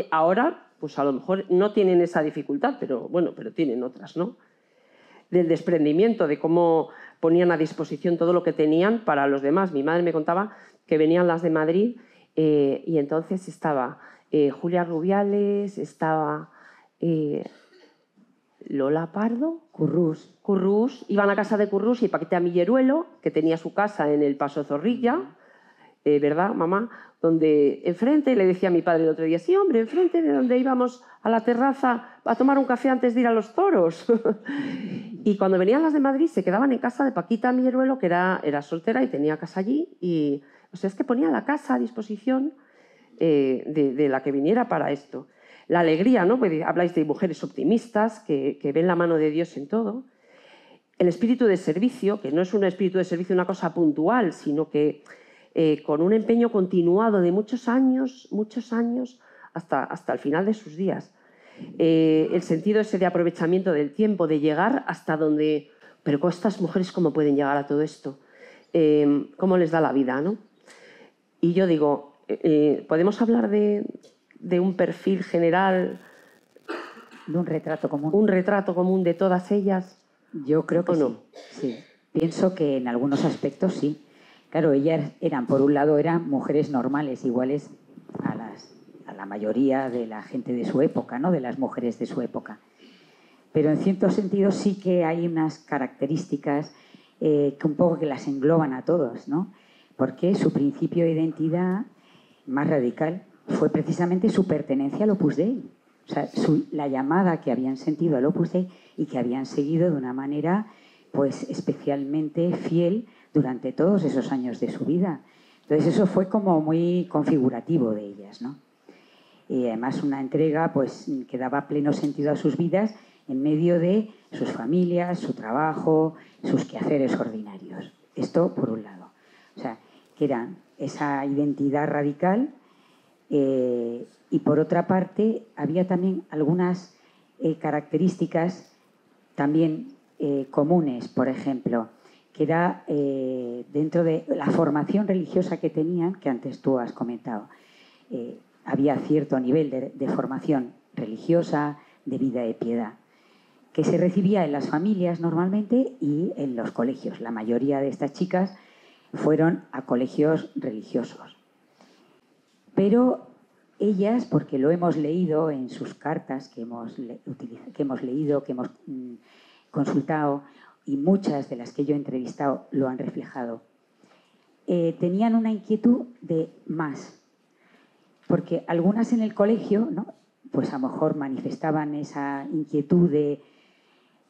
Ahora, pues a lo mejor no tienen esa dificultad, pero bueno, pero tienen otras, ¿no? Del desprendimiento, de cómo ponían a disposición todo lo que tenían para los demás. Mi madre me contaba que venían las de Madrid y entonces estaba Julia Rubiales, estaba Lola Pardo, Currús, iban a casa de Currús y Paquita Milleruelo, que tenía su casa en el Paso Zorrilla, ¿verdad, mamá? Donde enfrente, le decía a mi padre el otro día, sí, hombre, enfrente de donde íbamos a la terraza a tomar un café antes de ir a los toros. Y cuando venían las de Madrid se quedaban en casa de Paquita Milleruelo, que era soltera y tenía casa allí. Y, o sea, es que ponía la casa a disposición de la que viniera para esto. La alegría, ¿no? Pues habláis de mujeres optimistas que ven la mano de Dios en todo. El espíritu de servicio, que no es un espíritu de servicio una cosa puntual, sino que con un empeño continuado de muchos años hasta el final de sus días. El sentido ese de aprovechamiento del tiempo, de llegar hasta donde... Pero estas mujeres, ¿cómo pueden llegar a todo esto? ¿Cómo les da la vida, ¿no? Y yo digo, ¿podemos hablar de un perfil general? De un retrato común. Un retrato común de todas ellas. Yo creo que no. Sí. Pienso que en algunos aspectos sí. Claro, ellas eran, por un lado, eran mujeres normales, iguales a la mayoría de la gente de su época, ¿no? De las mujeres de su época. Pero en cierto sentido sí que hay unas características que un poco que las engloban a todos, ¿no? Porque su principio de identidad más radical fue precisamente su pertenencia al Opus Dei. O sea, la llamada que habían sentido al Opus Dei y que habían seguido de una manera pues especialmente fiel durante todos esos años de su vida. Entonces eso fue como muy configurativo de ellas, ¿no? Y además una entrega pues que daba pleno sentido a sus vidas en medio de sus familias, su trabajo, sus quehaceres ordinarios. Esto por un lado. O sea, que era esa identidad radical y por otra parte había también algunas características también comunes, por ejemplo, que era dentro de la formación religiosa que tenían, que antes tú has comentado. Había cierto nivel de formación religiosa, de vida de piedad, que se recibía en las familias normalmente y en los colegios. La mayoría de estas chicas fueron a colegios religiosos. Pero ellas, porque lo hemos leído en sus cartas que hemos leído, que hemos consultado, y muchas de las que yo he entrevistado lo han reflejado, tenían una inquietud de más. Porque algunas en el colegio, ¿no? Pues a lo mejor manifestaban esa inquietud de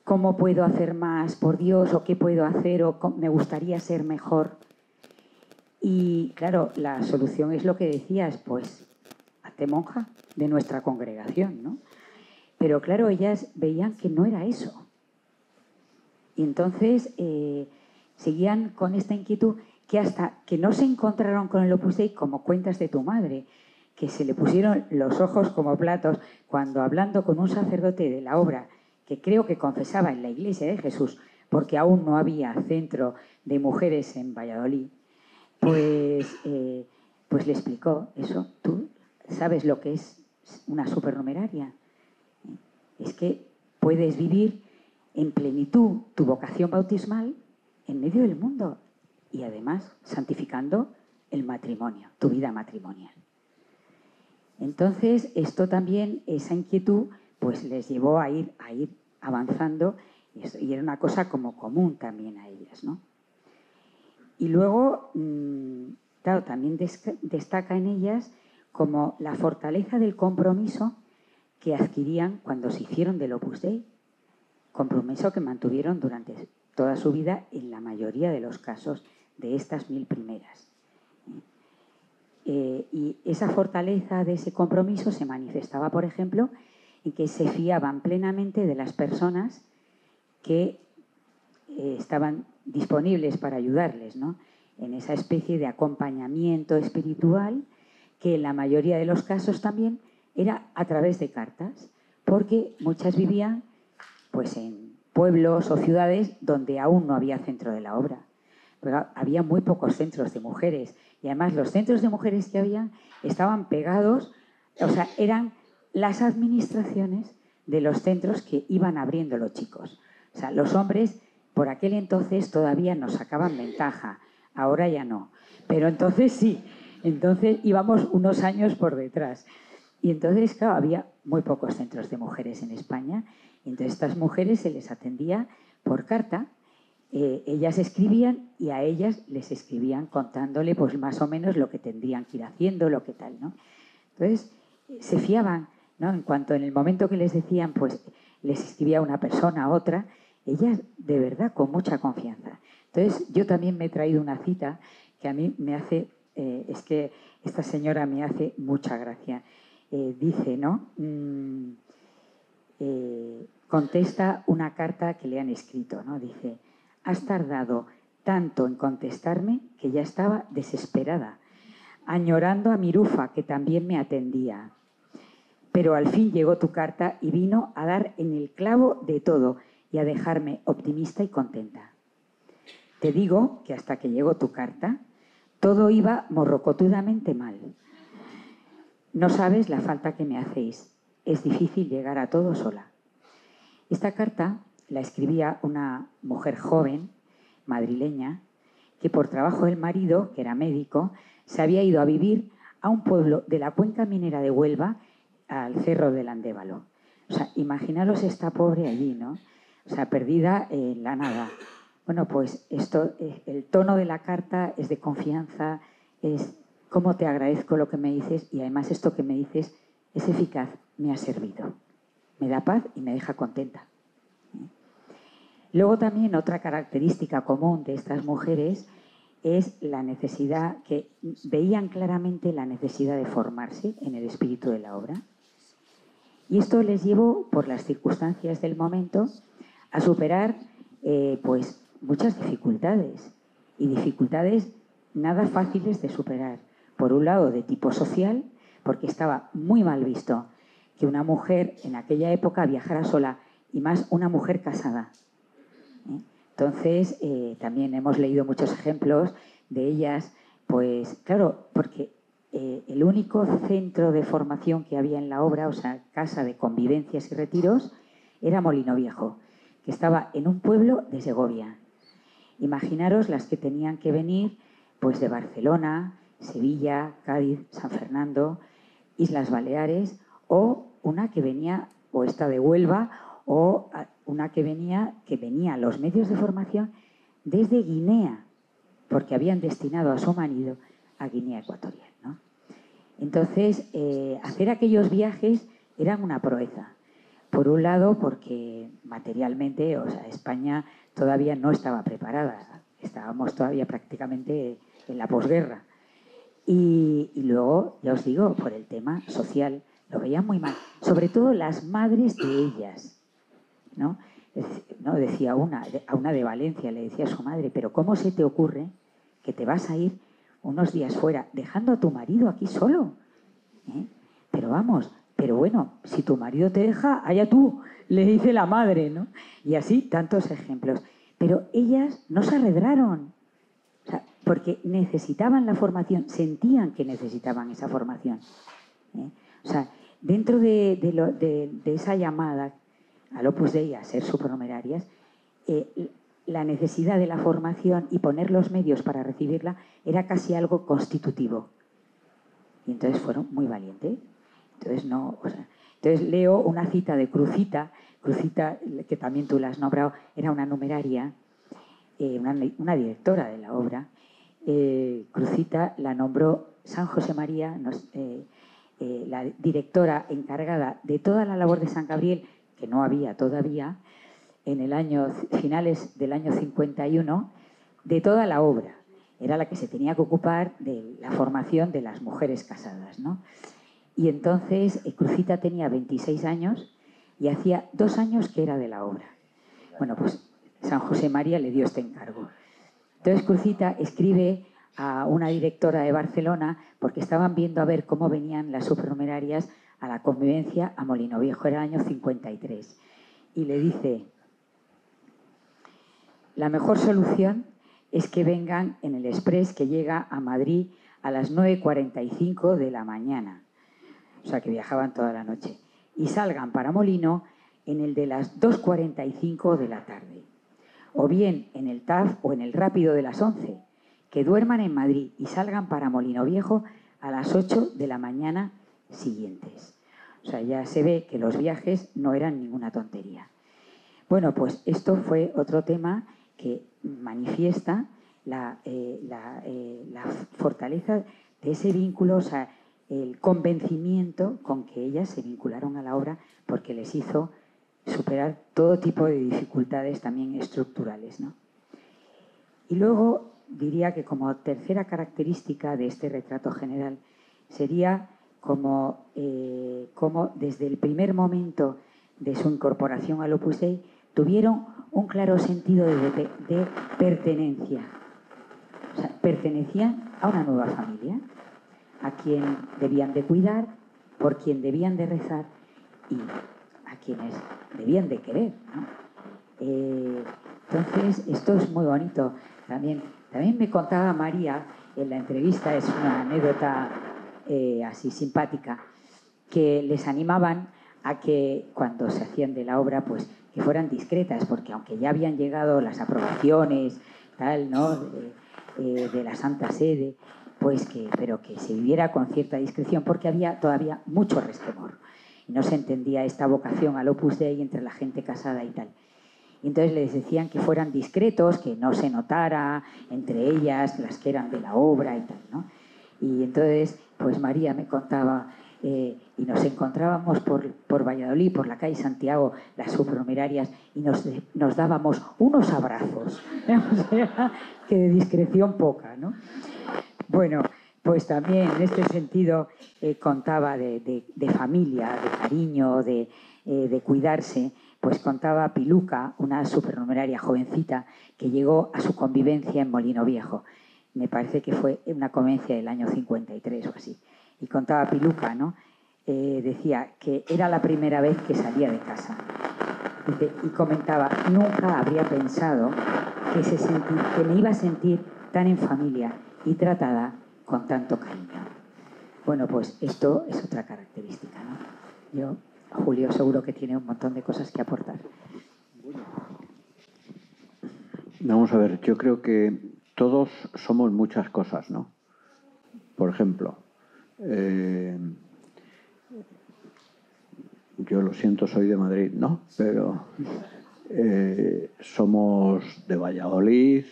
cómo puedo hacer más por Dios, o qué puedo hacer, o me gustaría ser mejor. Y claro, la solución es lo que decías, pues hazte monja de nuestra congregación, ¿no? Pero claro, ellas veían que no era eso. Y entonces seguían con esta inquietud que hasta que no se encontraron con el Opus Dei, como cuentas de tu madre, que se le pusieron los ojos como platos cuando hablando con un sacerdote de la obra, que creo que confesaba en la Iglesia de Jesús, porque aún no había centro de mujeres en Valladolid, pues le explicó eso. ¿Tú sabes lo que es una supernumeraria? Es que puedes vivir en plenitud tu vocación bautismal en medio del mundo y además santificando el matrimonio, tu vida matrimonial. Entonces, esto también, esa inquietud, pues les llevó a ir avanzando y era una cosa como común también a ellas, ¿no? Y luego, claro, también destaca en ellas como la fortaleza del compromiso que adquirían cuando se hicieron del Opus Dei, compromiso que mantuvieron durante toda su vida en la mayoría de los casos de estas 1000 primeras. Y esa fortaleza de ese compromiso se manifestaba, por ejemplo, en que se fiaban plenamente de las personas que estaban disponibles para ayudarles, ¿no? En esa especie de acompañamiento espiritual que en la mayoría de los casos también era a través de cartas, porque muchas vivían pues en pueblos o ciudades donde aún no había centro de la obra. Pero había muy pocos centros de mujeres y además los centros de mujeres que había estaban pegados, o sea, eran las administraciones de los centros que iban abriendo los chicos. O sea, los hombres por aquel entonces todavía nos sacaban ventaja, ahora ya no. Pero entonces sí, entonces íbamos unos años por detrás. Y entonces, claro, había muy pocos centros de mujeres en España. Y entonces estas mujeres se les atendía por carta. Ellas escribían y a ellas les escribían contándole pues más o menos lo que tendrían que ir haciendo, lo que tal, ¿no? Entonces se fiaban, ¿no? En cuanto en el momento que les decían, pues les escribía una persona a otra, ellas de verdad con mucha confianza. Entonces yo también me he traído una cita que a mí me hace, es que esta señora me hace mucha gracia. Dice, ¿no? Contesta una carta que le han escrito, ¿no? Dice: has tardado tanto en contestarme que ya estaba desesperada, añorando a Mirufa, que también me atendía. Pero al fin llegó tu carta y vino a dar en el clavo de todo y a dejarme optimista y contenta. Te digo que hasta que llegó tu carta, todo iba morrocotudamente mal. No sabes la falta que me hacéis. Es difícil llegar a todo sola. Esta carta la escribía una mujer joven, madrileña, que por trabajo del marido, que era médico, se había ido a vivir a un pueblo de la cuenca minera de Huelva, al Cerro del Andévalo. O sea, imaginaros esta pobre allí, ¿no? O sea, perdida en la nada. Bueno, pues esto, el tono de la carta es de confianza, es cómo te agradezco lo que me dices y además esto que me dices es eficaz, me ha servido. Me da paz y me deja contenta. Luego también otra característica común de estas mujeres es la necesidad, que veían claramente la necesidad de formarse en el espíritu de la obra. Y esto les llevó, por las circunstancias del momento, a superar pues muchas dificultades. Y dificultades nada fáciles de superar. Por un lado, de tipo social, porque estaba muy mal visto que una mujer en aquella época viajara sola, y más una mujer casada. Entonces, también hemos leído muchos ejemplos de ellas, pues claro, porque el único centro de formación que había en la obra, o sea, casa de convivencias y retiros, era Molino Viejo, que estaba en un pueblo de Segovia. Imaginaros las que tenían que venir pues de Barcelona, Sevilla, Cádiz, San Fernando, Islas Baleares, o una que venía, o esta de Huelva, o una que venía a los medios de formación desde Guinea, porque habían destinado a su marido a Guinea Ecuatorial, ¿no? Entonces, hacer aquellos viajes eran una proeza. Por un lado, porque materialmente, o sea, España todavía no estaba preparada. Estábamos todavía prácticamente en la posguerra. Y luego, ya os digo, por el tema social, lo veían muy mal. Sobre todo las madres de ellas, ¿no? Decía a una de Valencia, le decía a su madre: pero ¿cómo se te ocurre que te vas a ir unos días fuera dejando a tu marido aquí solo? Pero vamos, pero bueno, si tu marido te deja, allá tú, le dice la madre, ¿no? Y así tantos ejemplos. Pero ellas no se arredraron, o sea, porque necesitaban la formación, sentían que necesitaban esa formación. O sea, dentro de esa llamada al Opus Dei a ser supranumerarias, la necesidad de la formación y poner los medios para recibirla era casi algo constitutivo. Y entonces fueron muy valientes. Entonces leo una cita de Crucita, que también tú la has nombrado, era una numeraria, una directora de la obra. Crucita la nombró San José María, la directora encargada de toda la labor de San Gabriel, que no había todavía, en el finales del año 51, de toda la obra. Era la que se tenía que ocupar de la formación de las mujeres casadas, ¿no? Y entonces Crucita tenía 26 años y hacía 2 años que era de la obra. Bueno, pues San José María le dio este encargo. Entonces Cruzita escribe a una directora de Barcelona porque estaban viendo a ver cómo venían las supernumerarias a la convivencia a Molino Viejo, era el año 53. Y le dice, la mejor solución es que vengan en el Express que llega a Madrid a las 9:45 de la mañana. O sea, que viajaban toda la noche. Y salgan para Molino en el de las 2:45 de la tarde. O bien en el TAF o en el rápido de las 11. Que duerman en Madrid y salgan para Molino Viejo a las 8 de la mañana siguientes. O sea, ya se ve que los viajes no eran ninguna tontería. Bueno, pues esto fue otro tema que manifiesta la fortaleza de ese vínculo, o sea, el convencimiento con que ellas se vincularon a la obra porque les hizo superar todo tipo de dificultades también estructurales, ¿no? Y luego diría que como tercera característica de este retrato general sería como desde el primer momento de su incorporación al Opus Dei tuvieron un claro sentido de pertenencia. O sea, pertenecían a una nueva familia, a quien debían de cuidar, por quien debían de rezar y a quienes debían de querer, ¿no? Entonces, esto es muy bonito. También me contaba María en la entrevista, es una anécdota así simpática, que les animaban a que cuando se hacían de la obra, pues que fueran discretas, porque aunque ya habían llegado las aprobaciones, tal, ¿no? De la Santa Sede, pues pero que se viviera con cierta discreción, porque había todavía mucho resquemor. Y no se entendía esta vocación al Opus Dei entre la gente casada y tal. Y entonces les decían que fueran discretos, que no se notara entre ellas las que eran de la obra y tal, ¿no? Y entonces, pues María me contaba, y nos encontrábamos por Valladolid, por la calle Santiago, las supernumerarias, y nos dábamos unos abrazos. O sea, que de discreción poca, ¿no? Bueno, pues también en este sentido contaba de familia, de cariño, de cuidarse. Pues contaba Piluca, una supernumeraria jovencita que llegó a su convivencia en Molino Viejo. Me parece que fue una convivencia del año 53 o así. Y contaba Piluca, ¿no? Decía que era la primera vez que salía de casa. Y comentaba, nunca habría pensado que me iba a sentir tan en familia y tratada con tanto cariño. Bueno, pues esto es otra característica, ¿no? Julio seguro que tiene un montón de cosas que aportar. Vamos a ver, yo creo que todos somos muchas cosas, ¿no? Por ejemplo, yo lo siento, soy de Madrid, ¿no? Pero somos de Valladolid,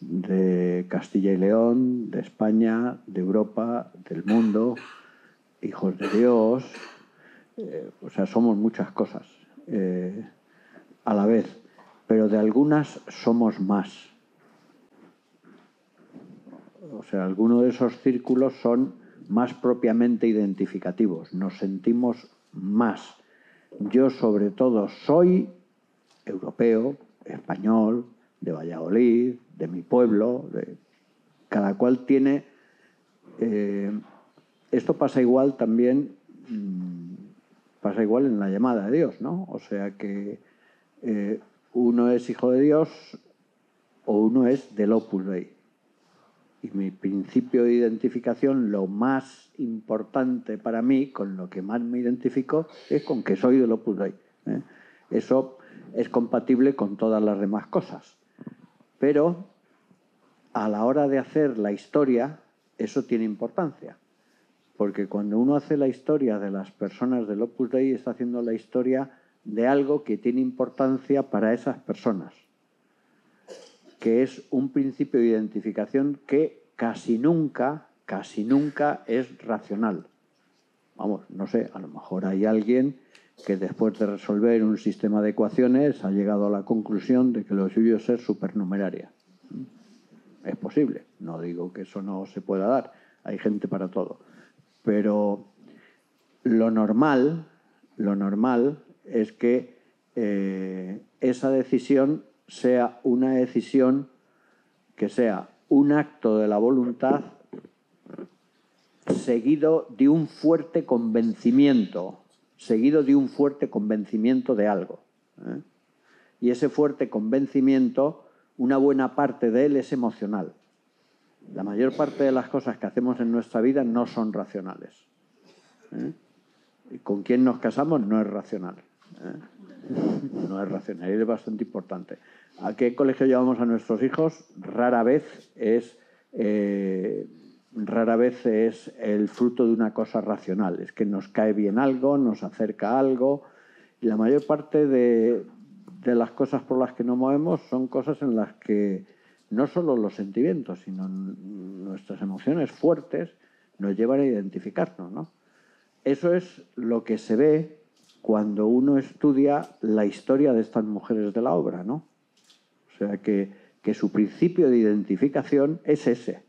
de Castilla y León, de España, de Europa, del mundo, hijos de Dios. O sea, somos muchas cosas a la vez, pero de algunas somos más. O sea, algunos de esos círculos son más propiamente identificativos, nos sentimos más. Yo sobre todo soy europeo, español, de Valladolid, de mi pueblo, cada cual tiene... esto pasa igual también... Pasa igual en la llamada de Dios, ¿no? O sea que uno es hijo de Dios o uno es del Opus Dei. Y mi principio de identificación, lo más importante para mí, con lo que más me identifico, es con que soy del Opus Dei. Eso es compatible con todas las demás cosas. Pero a la hora de hacer la historia, eso tiene importancia. Porque cuando uno hace la historia de las personas del Opus Dei, está haciendo la historia de algo que tiene importancia para esas personas, que es un principio de identificación que casi nunca es racional. Vamos, no sé, a lo mejor hay alguien que después de resolver un sistema de ecuaciones ha llegado a la conclusión de que lo suyo es ser supernumeraria. Es posible, no digo que eso no se pueda dar, hay gente para todo. Pero lo normal es que esa decisión sea una decisión que sea un acto de la voluntad seguido de un fuerte convencimiento de algo, ¿eh? Y ese fuerte convencimiento, una buena parte de él es emocional. La mayor parte de las cosas que hacemos en nuestra vida no son racionales, ¿eh? Y con quién nos casamos no es racional, ¿eh? No es racional, y es bastante importante. ¿A qué colegio llevamos a nuestros hijos? Rara vez es el fruto de una cosa racional. Es que nos cae bien algo, nos acerca algo, y la mayor parte de las cosas por las que nos movemos son cosas en las que no solo los sentimientos, sino nuestras emociones fuertes nos llevan a identificarnos, ¿no? Eso es lo que se ve cuando uno estudia la historia de estas mujeres de la obra, ¿no? O sea, que su principio de identificación es ese.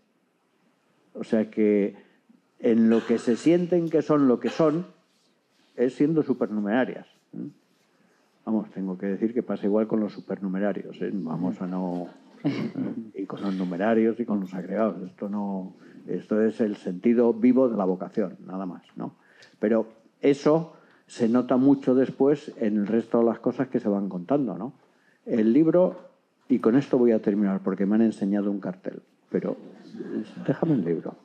O sea, que en lo que se sienten que son lo que son es siendo supernumerarias, ¿eh? Vamos, tengo que decir que pasa igual con los supernumerarios, ¿eh? Vamos a no... y con los numerarios y con los agregados. Esto es el sentido vivo de la vocación, nada más, ¿no? Pero eso se nota mucho después en el resto de las cosas que se van contando, ¿no? El libro, y con esto voy a terminar porque me han enseñado un cartel, pero déjame el libro.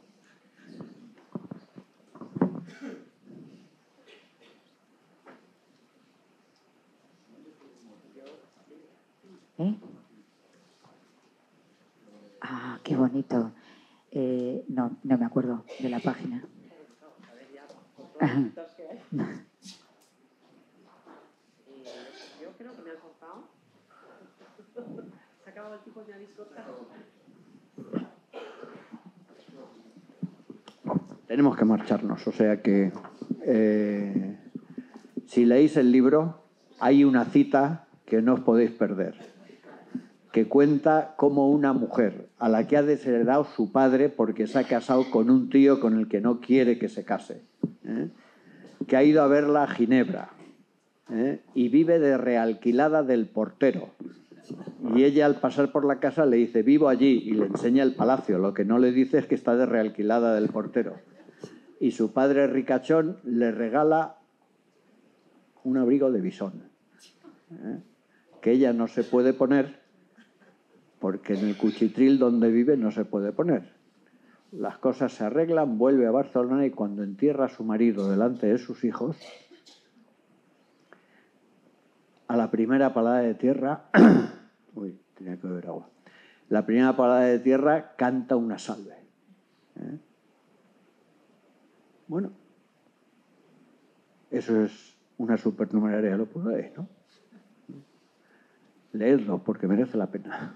Ah, qué bonito. No me acuerdo de la página. Yo creo que me han cortado. Se ha acabado el tiempo y me habéis cortado. Tenemos que marcharnos, o sea que si leéis el libro hay una cita que no os podéis perder, que cuenta cómo una mujer a la que ha desheredado su padre porque se ha casado con un tío con el que no quiere que se case, ¿eh? Que ha ido a verla a Ginebra, ¿eh? Y vive de realquilada del portero. Y ella al pasar por la casa le dice, vivo allí, y le enseña el palacio. Lo que no le dice es que está de realquilada del portero. Y su padre ricachón le regala un abrigo de visón, ¿eh? Que ella no se puede poner porque en el cuchitril donde vive no se puede poner. Las cosas se arreglan, vuelve a Barcelona y cuando entierra a su marido delante de sus hijos, a la primera palada de tierra... Uy, tenía que beber agua. La primera palada de tierra canta una salve, ¿eh? Bueno, eso es una supernumeraria, lo podéis, ¿no? Leedlo porque merece la pena.